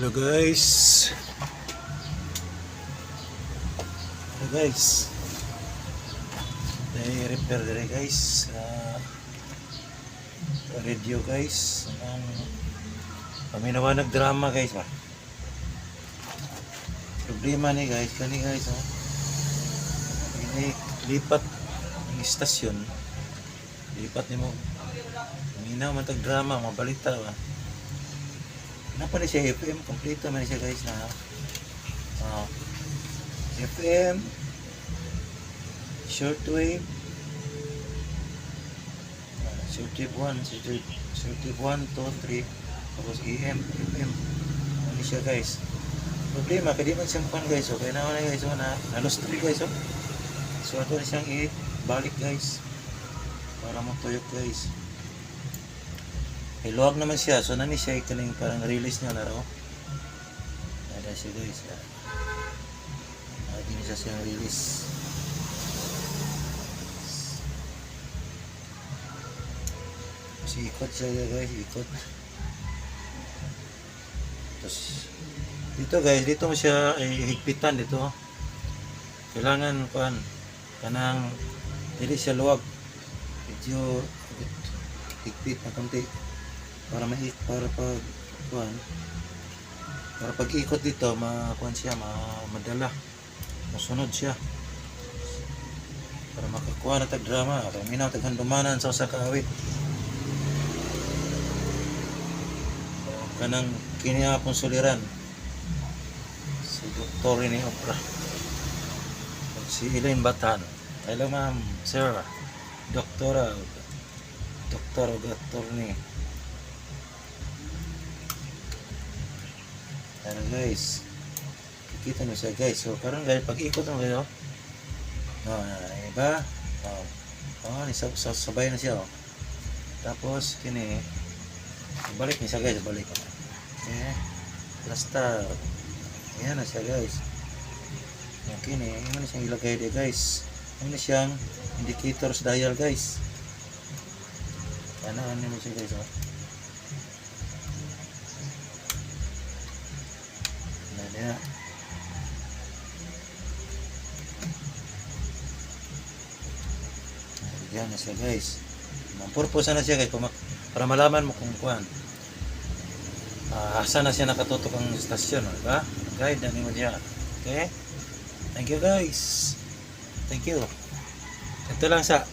Hello guys. Repair dire guys. Radio guys. Ang paminawanag drama guys ba. Problema ni guys, kani guys oh. Ini lipat ang istasyon. Lipat nimo. Paminaw man tag drama, mabalita ba. Napa na siya FM, kompleto man siya guys na FM, shortwave, shortwave 1, shortwave 1, 2, 3, tapos AM, FM. Ano siya guys. Problema, kadi man siyang pan guys, okay na wala guys, na-lost tree guys, oh. So ato na siyang i-balik guys, para matuyok guys. Luwag naman siya, so nani siya ikaling parang release niya na raw. Ada siya guys. Hindi siya siyang release. Kasi ikot siya guys, ikot. Tapos dito guys, dito mo siya higpitan dito. Kailangan kanang hindi siya luwag. Medyo higpit na konti. Para pag ikot dito siya madala, masunod siya para makakuha na tag drama, paminaw tag handumanan sa usa ka awit. Kanang kini akong suliran si Dr. ni Opera, si Elaine Batan. Hello ma'am, sir, doktora ni. Ano guys, kikita nyo siya guys. So parang guys, pag ikot mo kayo, iba, sabay na siya, oh. Tapos kini balik niya siya guys, balik, okay, basta yan na siya guys. Kini ano na siyang ilagay dia guys, ano na siyang indicator sa dial guys. Ano mo siya guys, oh. Ya. Yan na siya guys. Purpose na siya guys para malaman mo kung asa na siya nakatutok ang istasyon, diba? Guide na mo diyan. Okay? Thank you guys. Thank you. Ito lang sa